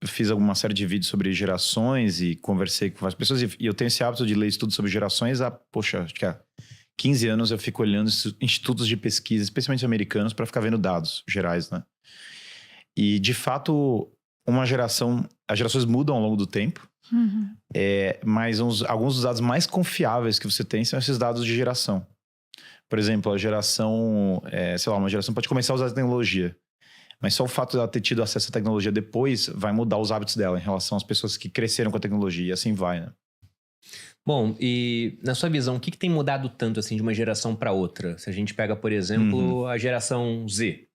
fiz alguma série de vídeos sobre gerações e conversei com várias pessoas. E eu tenho esse hábito de ler estudos sobre gerações acho que há 15 anos eu fico olhando institutos de pesquisa, especialmente americanos, para ficar vendo dados gerais, né? E, de fato, as gerações mudam ao longo do tempo. Mas alguns dos dados mais confiáveis que você tem são esses dados de geração. Por exemplo, a geração, uma geração pode começar a usar a tecnologia, mas só o fato dela ter tido acesso à tecnologia depois vai mudar os hábitos dela em relação às pessoas que cresceram com a tecnologia, e assim vai, né? Bom, e na sua visão, o que tem mudado tanto assim de uma geração para outra? Se a gente pega, por exemplo, a geração Z,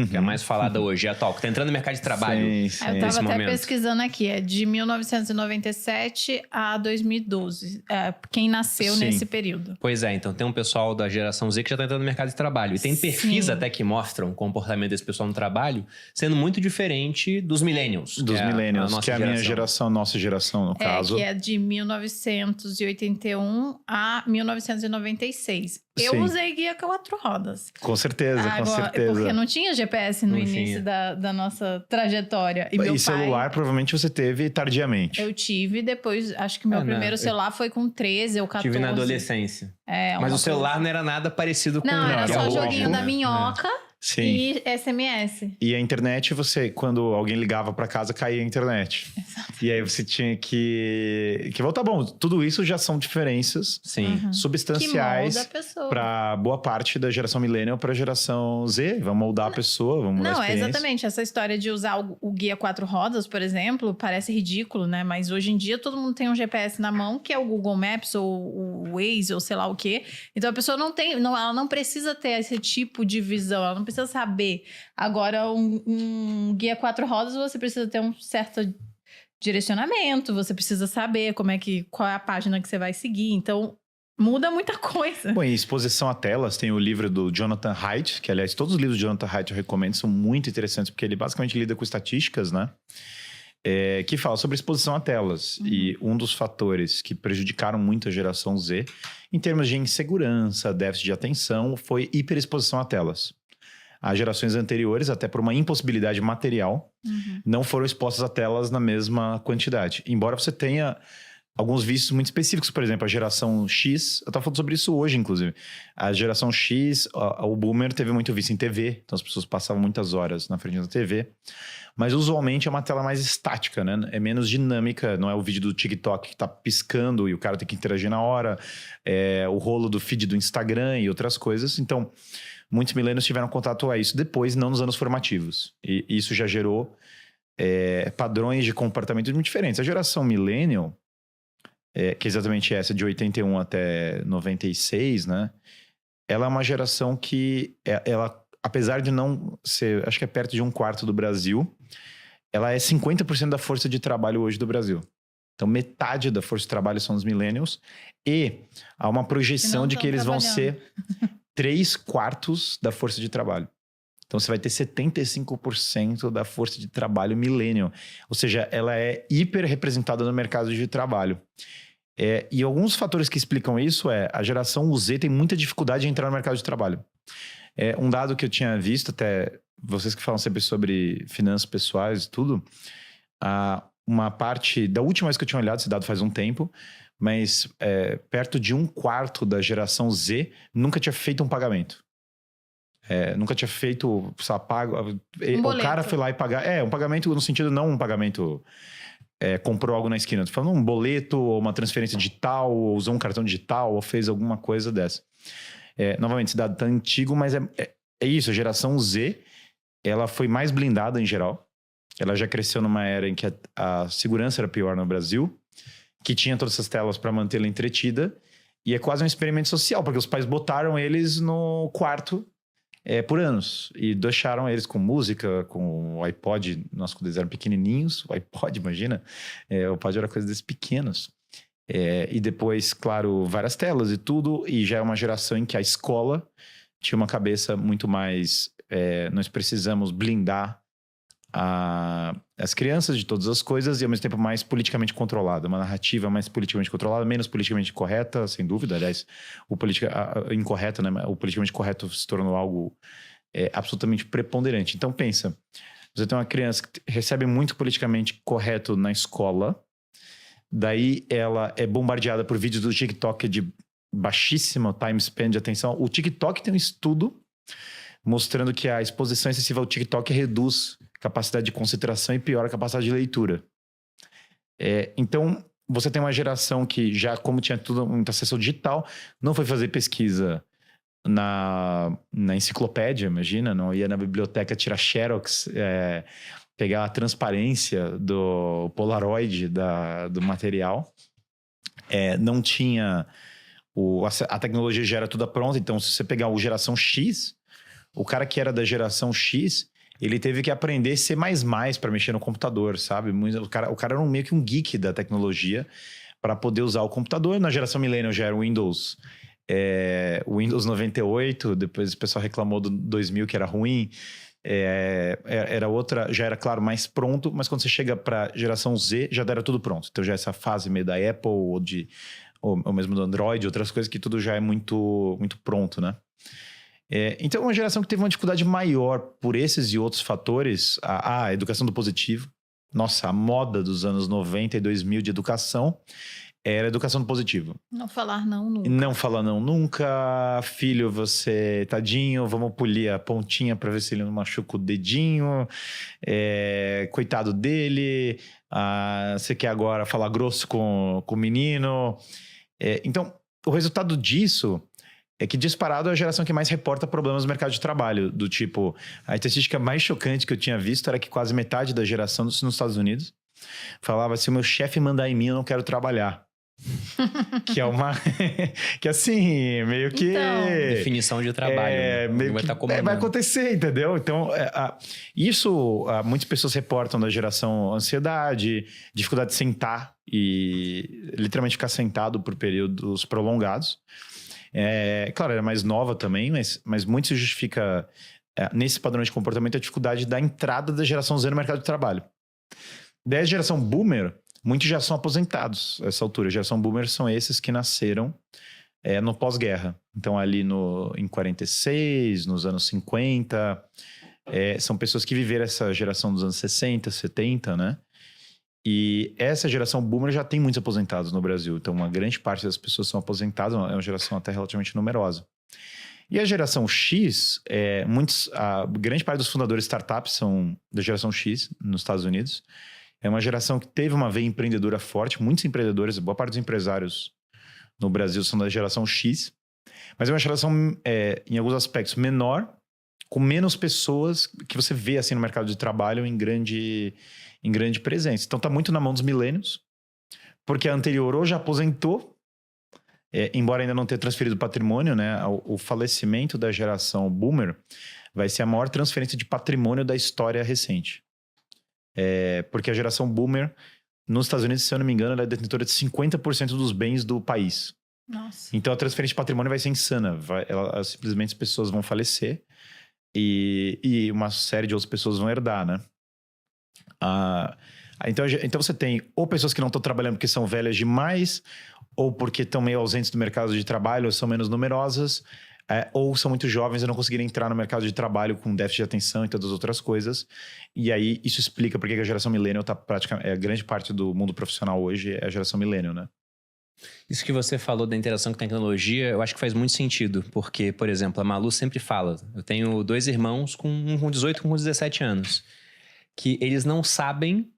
que é a mais falada hoje, é atual, que está entrando no mercado de trabalho. Sim. Eu estava até pesquisando aqui, é de 1997 a 2012, quem nasceu nesse período. Pois é, então tem um pessoal da geração Z que já está entrando no mercado de trabalho. E tem perfis até que mostram o comportamento desse pessoal no trabalho sendo muito diferente dos millennials. Dos millennials, que é a minha geração, nossa geração, no caso. Que é de 1981 a 1996. Eu usei guia 4 rodas. Com certeza, com certeza. Porque não tinha GPS no início da nossa trajetória. E meu celular provavelmente você teve tardiamente. Eu tive depois, acho que meu primeiro celular foi com 13 ou 14. Tive na adolescência. Mas o celular não era nada parecido com... Não, era só o joguinho da minhoca. Sim. E SMS. E a internet, quando alguém ligava pra casa, caía a internet. Exato. E aí você tinha que voltar. Bom, tudo isso já são diferenças substanciais para boa parte da geração millennial para a geração Z. Vamos moldar a pessoa, vamos mudar a experiência. Não, exatamente. Essa história de usar o guia 4 rodas, por exemplo, parece ridículo, né? Mas hoje em dia todo mundo tem um GPS na mão, que é o Google Maps ou o Waze ou sei lá o quê. Então a pessoa ela não precisa ter esse tipo de visão, ela não precisa saber. Agora, um guia 4 rodas, você precisa ter um certo direcionamento, você precisa saber qual é a página que você vai seguir. Então, muda muita coisa. Bom, em exposição a telas, tem o livro do Jonathan Haidt, que, aliás, todos os livros do Jonathan Haidt eu recomendo, são muito interessantes, porque ele basicamente lida com estatísticas, né? Que fala sobre exposição a telas. E um dos fatores que prejudicaram muito a geração Z, em termos de insegurança, déficit de atenção, foi hiperexposição a telas. As gerações anteriores, até por uma impossibilidade material, não foram expostas a telas na mesma quantidade. Embora você tenha alguns vícios muito específicos. Por exemplo, a geração X, eu estava falando sobre isso hoje, inclusive. A geração X, o boomer teve muito vício em TV, então as pessoas passavam muitas horas na frente da TV. Mas usualmente é uma tela mais estática, né? É menos dinâmica, não é o vídeo do TikTok que tá piscando e o cara tem que interagir na hora, é o rolo do feed do Instagram e outras coisas. Então, muitos millennials tiveram contato a isso depois, não nos anos formativos. E isso já gerou padrões de comportamento muito diferentes. A geração millennial, que é exatamente essa, de 81 até 96, né? Ela é uma geração que, ela, apesar de não ser, acho que é perto de 1/4 do Brasil, ela é 50% da força de trabalho hoje do Brasil. Então, metade da força de trabalho são os millennials. E há uma projeção de que eles vão ser 3/4 da força de trabalho. Então, você vai ter 75% da força de trabalho millennial. Ou seja, ela é hiper representada no mercado de trabalho. E alguns fatores que explicam isso a geração Z tem muita dificuldade de entrar no mercado de trabalho. Um dado que eu tinha visto, até vocês que falam sempre sobre finanças pessoais e tudo, uma parte, da última vez que eu tinha olhado, esse dado faz um tempo, mas perto de 1/4 da geração Z nunca tinha feito um pagamento. Nunca tinha feito, pago. O cara foi lá e pagar. Um pagamento no sentido, não um pagamento. Comprou algo na esquina. Tô falando um boleto, ou uma transferência digital, ou usou um cartão digital, ou fez alguma coisa dessa. Novamente, esse dado tá antigo, mas é isso. A geração Z, ela foi mais blindada em geral. Ela já cresceu numa era em que a segurança era pior no Brasil, que tinha todas essas telas para mantê-la entretida. E é quase um experimento social, porque os pais botaram eles no quarto por anos. E deixaram eles com música, com o iPod. Nossa, quando eles eram pequenininhos, o iPod, imagina. O iPod era coisa desses pequenos. E depois, claro, várias telas e tudo. E já é uma geração em que a escola tinha uma cabeça muito mais... nós precisamos blindar as crianças de todas as coisas e ao mesmo tempo mais politicamente controlada, uma narrativa mais politicamente controlada, menos politicamente correta, sem dúvida. Aliás, incorreta, né? O politicamente correto se tornou algo absolutamente preponderante. Então pensa, Você tem uma criança que recebe muito politicamente correto na escola, daí ela é bombardeada por vídeos do TikTok de baixíssimo time span de atenção. O TikTok tem um estudo mostrando que a exposição excessiva ao TikTok reduz capacidade de concentração e piora a capacidade de leitura. Então, você tem uma geração que já, como tinha tudo, muita acesso digital, não foi fazer pesquisa na enciclopédia, imagina, não ia na biblioteca tirar xerox, pegar a transparência do Polaroid do material. Não tinha... a tecnologia já era toda pronta, então se você pegar o geração X, o cara que era da geração X, ele teve que aprender C++ para mexer no computador, sabe? O cara era meio que um geek da tecnologia para poder usar o computador. Na geração Millennial já era o Windows... o Windows 98, depois o pessoal reclamou do 2000 que era ruim, era outra, já era, claro, mais pronto, mas quando você chega para geração Z, já era tudo pronto. Então já essa fase meio da Apple ou mesmo do Android, outras coisas que tudo já é muito, muito pronto, né? Então é uma geração que teve uma dificuldade maior por esses e outros fatores. A educação do positivo. Nossa, a moda dos anos 90 e 2000 de educação era educação do positivo. Não falar não nunca. Não falar não nunca. Filho, você tadinho, vamos polir a pontinha para ver se ele não machuca o dedinho. Coitado dele. Você quer agora falar grosso com o menino. Então, o resultado disso é que disparado é a geração que mais reporta problemas no mercado de trabalho. Do tipo, a estatística mais chocante que eu tinha visto era que quase metade da geração nos Estados Unidos falava: se o meu chefe mandar em mim, eu não quero trabalhar. Que é uma... que assim, meio que... Então, definição de trabalho. Meio vai que estar vai acontecer, entendeu? Então, isso muitas pessoas reportam da geração ansiedade, dificuldade de sentar e literalmente ficar sentado por períodos prolongados. Claro, era mais nova também, mas muito se justifica nesse padrão de comportamento a dificuldade da entrada da geração Z no mercado de trabalho. Daí a geração Boomer, muitos já são aposentados a essa altura. A geração Boomer são esses que nasceram no pós-guerra. Então ali em 46, nos anos 50, são pessoas que viveram essa geração dos anos 60, 70, né? E essa geração Boomer já tem muitos aposentados no Brasil. Então, uma grande parte das pessoas são aposentadas, é uma geração até relativamente numerosa. E a geração X, a grande parte dos fundadores de startups são da geração X, nos Estados Unidos. É uma geração que teve uma veia empreendedora forte, muitos empreendedores, boa parte dos empresários no Brasil são da geração X. Mas é uma geração, em alguns aspectos, menor, com menos pessoas que você vê assim no mercado de trabalho em grande presença. Então tá muito na mão dos millennials, porque a anterior ou já aposentou, embora ainda não tenha transferido patrimônio, né? O falecimento da geração Boomer vai ser a maior transferência de patrimônio da história recente. Porque a geração Boomer, nos Estados Unidos, se eu não me engano, ela é detentora de 50% dos bens do país. Nossa. Então a transferência de patrimônio vai ser insana. Simplesmente as pessoas vão falecer e uma série de outras pessoas vão herdar, né? Então você tem ou pessoas que não estão trabalhando porque são velhas demais, ou porque estão meio ausentes do mercado de trabalho, ou são menos numerosas, ou são muito jovens e não conseguiram entrar no mercado de trabalho com déficit de atenção e todas as outras coisas. E aí isso explica porque a geração millennial está praticamente... a grande parte do mundo profissional hoje é a geração millennial, né? Isso que você falou da interação com tecnologia, eu acho que faz muito sentido. Porque, por exemplo, a Malu sempre fala... Eu tenho 2 irmãos, um com 18 e um com 17 anos. Que eles não sabem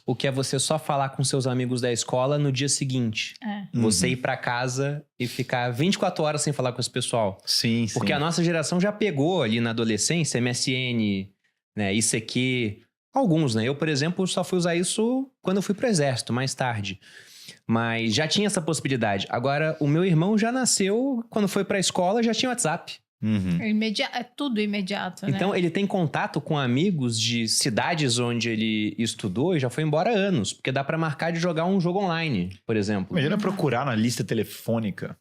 o que é você só falar com seus amigos da escola no dia seguinte. Você ir pra casa e ficar 24 horas sem falar com esse pessoal. Sim, Porque a nossa geração já pegou ali na adolescência MSN, né, ICQ, alguns, né? Eu, por exemplo, só fui usar isso quando eu fui pro exército, mais tarde. Mas já tinha essa possibilidade. Agora, o meu irmão já nasceu, quando foi pra escola, já tinha WhatsApp. É tudo imediato, né? Então, ele tem contato com amigos de cidades onde ele estudou e já foi embora há anos. Porque dá pra marcar de jogar um jogo online, por exemplo. Imagina procurar na lista telefônica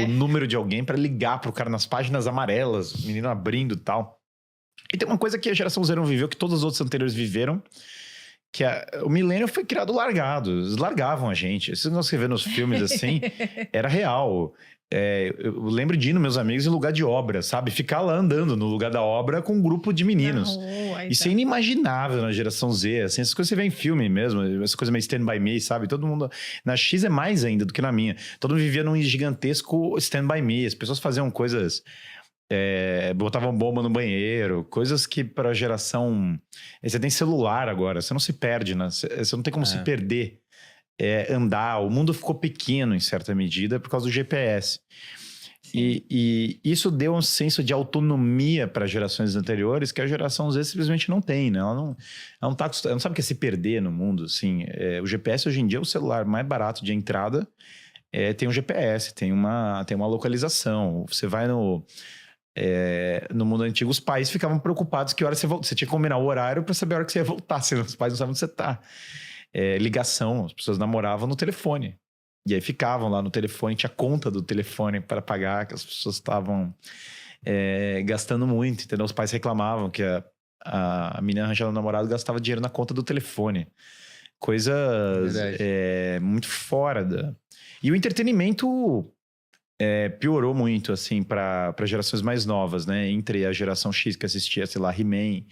o número de alguém pra ligar pro cara nas páginas amarelas, o menino abrindo e tal. E tem uma coisa que a geração Z não viveu, que todos os outros anteriores viveram, que o milênio foi criado largado. Eles largavam a gente. Esses nós que vê nos filmes assim, era real. eu lembro de ir nos meus amigos em lugar de obra, sabe? Ficar lá andando no lugar da obra com um grupo de meninos. Isso é inimaginável na geração Z, assim, essas coisas você vê em filme mesmo, essas coisas meio Stand By Me, sabe? Todo mundo... Na X é mais ainda do que na minha. Todo mundo vivia num gigantesco Stand By Me, as pessoas faziam coisas... botavam bomba no banheiro, coisas que para a geração... Você tem celular agora, você não se perde, né? Você não tem como se perder. Andar, o mundo ficou pequeno em certa medida por causa do GPS. E isso deu um senso de autonomia para gerações anteriores que a geração Z simplesmente não tem, né? Ela não sabe o que é se perder no mundo, assim. O GPS hoje em dia é o celular mais barato de entrada, tem um GPS, tem uma localização. Você vai no mundo antigo, os pais ficavam preocupados que hora você volta. Você tinha que combinar o horário para saber a hora que você ia voltar, senão os pais não sabem onde você tá. Ligação, as pessoas namoravam no telefone. E aí ficavam lá no telefone, tinha conta do telefone para pagar, que as pessoas estavam gastando muito, entendeu? Os pais reclamavam que a menina arranjando namorado gastava dinheiro na conta do telefone. Coisas muito fora E o entretenimento piorou muito, assim, para gerações mais novas, né? Entre a geração X que assistia, sei lá, He-Man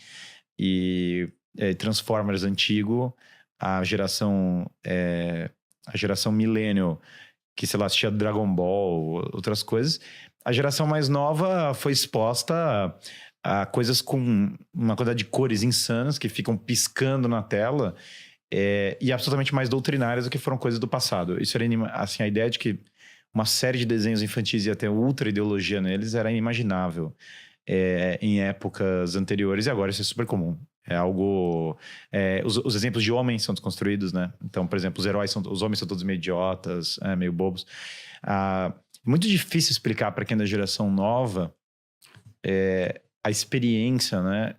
e Transformers antigo, a geração Millennial, que, sei lá, assistia Dragon Ball, outras coisas. A geração mais nova foi exposta a coisas com uma quantidade de cores insanas que ficam piscando na tela e absolutamente mais doutrinárias do que foram coisas do passado. Isso era, assim, a ideia de que uma série de desenhos infantis ia ter ultra ideologia neles era inimaginável em épocas anteriores, e agora isso é super comum. É algo... os exemplos de homens são desconstruídos, né? Então, por exemplo, os homens são todos meio idiotas, meio bobos. É muito difícil explicar para quem é da geração nova a experiência, né?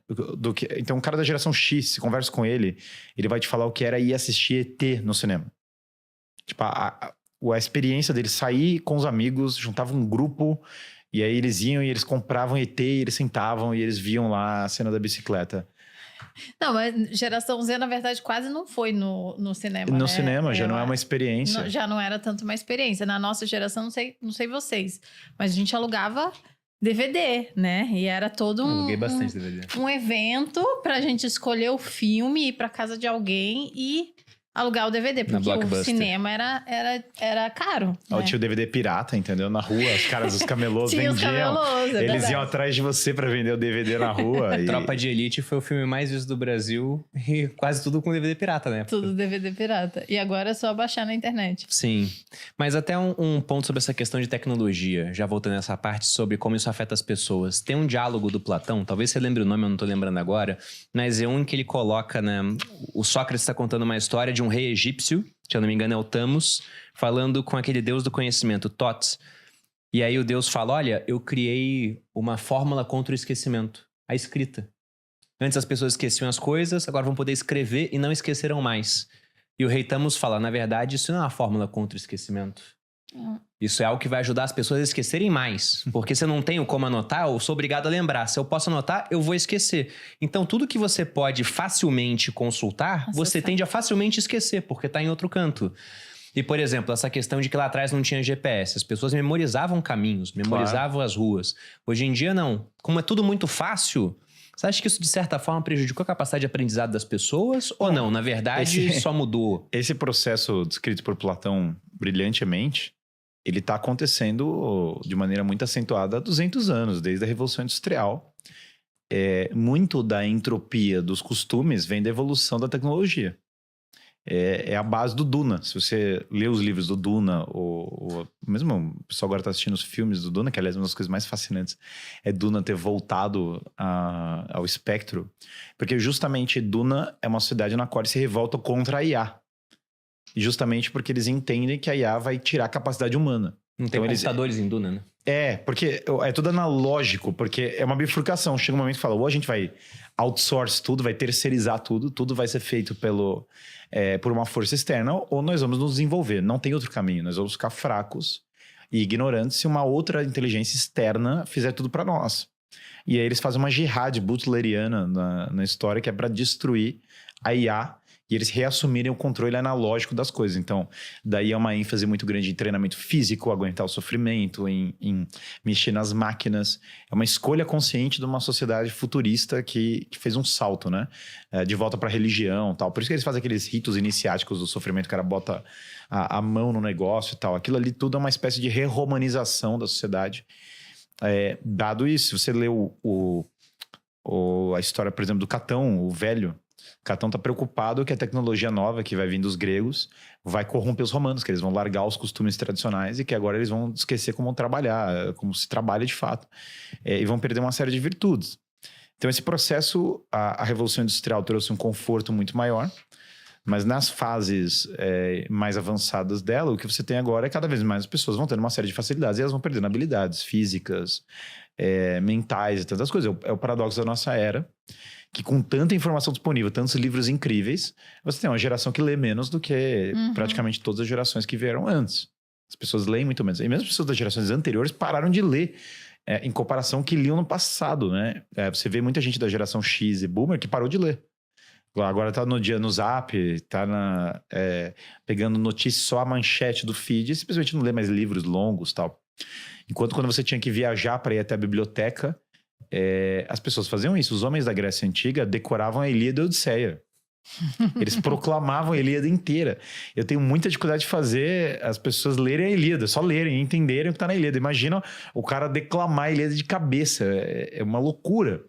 Então, um cara da geração X, se conversa com ele, ele vai te falar o que era ir assistir ET no cinema. Tipo, a experiência dele sair com os amigos, juntavam um grupo, e aí eles iam e eles compravam ET, e eles sentavam e eles viam lá a cena da bicicleta. Não, mas geração Z, na verdade, quase não foi no cinema. No cinema, já não é uma experiência. Já não era tanto uma experiência. Na nossa geração, não sei vocês, mas a gente alugava DVD, né? E era todo aluguei bastante DVD. Um evento pra gente escolher o filme, ir pra casa de alguém e alugar o DVD, porque o cinema era caro. Né? Tinha o DVD pirata, entendeu? Na rua, os camelôs vendiam. Os camelôs, eles iam atrás de você pra vender o DVD na rua. Tropa de Elite foi o filme mais visto do Brasil e quase tudo com DVD pirata, né? Tudo DVD pirata. E agora é só baixar na internet. Sim. Mas até um ponto sobre essa questão de tecnologia, já voltando nessa parte sobre como isso afeta as pessoas. Tem um diálogo do Platão, talvez você lembre o nome, eu não tô lembrando agora, mas é um em que ele coloca, né? O Sócrates está contando uma história de um rei egípcio, se eu não me engano é o Thamus, falando com aquele deus do conhecimento, Thoth. E aí o deus fala, olha, eu criei uma fórmula contra o esquecimento, a escrita. Antes as pessoas esqueciam as coisas, agora vão poder escrever e não esquecerão mais. E o rei Thamus fala, na verdade, isso não é uma fórmula contra o esquecimento. Isso é algo que vai ajudar as pessoas a esquecerem mais. Porque se eu não tenho como anotar, eu sou obrigado a lembrar. Se eu posso anotar, eu vou esquecer. Então, tudo que você pode facilmente consultar, você tende a facilmente esquecer, porque está em outro canto. E, por exemplo, essa questão de que lá atrás não tinha GPS. As pessoas memorizavam caminhos, memorizavam as ruas. Hoje em dia, não. Como é tudo muito fácil... Você acha que isso, de certa forma, prejudicou a capacidade de aprendizado das pessoas? Ou não? Na verdade, só mudou? Esse processo descrito por Platão brilhantemente, ele está acontecendo de maneira muito acentuada há 200 anos, desde a Revolução Industrial. Muito da entropia dos costumes vem da evolução da tecnologia. É a base do Duna. Se você lê os livros do Duna, ou mesmo o pessoal agora está assistindo os filmes do Duna, que aliás uma das coisas mais fascinantes é Duna ter voltado ao espectro, porque justamente Duna é uma cidade na qual eles se revoltam contra a IA. E justamente porque eles entendem que a IA vai tirar a capacidade humana. Não tem computadores em Duna, né? Porque é tudo analógico, porque é uma bifurcação. Chega um momento que fala, ou a gente vai outsource tudo, vai terceirizar tudo vai ser feito por uma força externa, ou nós vamos nos desenvolver. Não tem outro caminho, nós vamos ficar fracos e ignorantes se uma outra inteligência externa fizer tudo para nós. E aí eles fazem uma jihad butleriana na história, que é para destruir a IA e eles reassumirem o controle analógico das coisas. Então, daí é uma ênfase muito grande em treinamento físico, aguentar o sofrimento, em mexer nas máquinas. É uma escolha consciente de uma sociedade futurista que fez um salto, né? De volta para a religião e tal. Por isso que eles fazem aqueles ritos iniciáticos do sofrimento, o cara bota a mão no negócio e tal. Aquilo ali tudo é uma espécie de re-romanização da sociedade. Dado isso, se você lê a história, por exemplo, do Catão, o velho, Catão está preocupado que a tecnologia nova que vai vir dos gregos vai corromper os romanos, que eles vão largar os costumes tradicionais e que agora eles vão esquecer como trabalhar, como se trabalha de fato, e vão perder uma série de virtudes. Então esse processo, a Revolução Industrial trouxe um conforto muito maior, mas nas fases mais avançadas dela, o que você tem agora é cada vez mais as pessoas vão tendo uma série de facilidades e elas vão perdendo habilidades físicas, mentais e tantas coisas. É o paradoxo da nossa era, que com tanta informação disponível, tantos livros incríveis, você tem uma geração que lê menos do que praticamente todas as gerações que vieram antes. As pessoas leem muito menos. E mesmo as pessoas das gerações anteriores pararam de ler em comparação que liam no passado, né? Você vê muita gente da geração X e Boomer que parou de ler. Agora tá no Zap, tá pegando notícia só a manchete do feed e simplesmente não lê mais livros longos e tal. Enquanto quando você tinha que viajar para ir até a biblioteca, as pessoas faziam isso. Os homens da Grécia Antiga decoravam a Ilíada e a Odisseia. Eles proclamavam a Ilíada inteira. Eu tenho muita dificuldade de fazer as pessoas lerem a Ilíada, só lerem e entenderem o que tá na Ilíada. Imagina o cara declamar a Ilíada de cabeça. É uma loucura.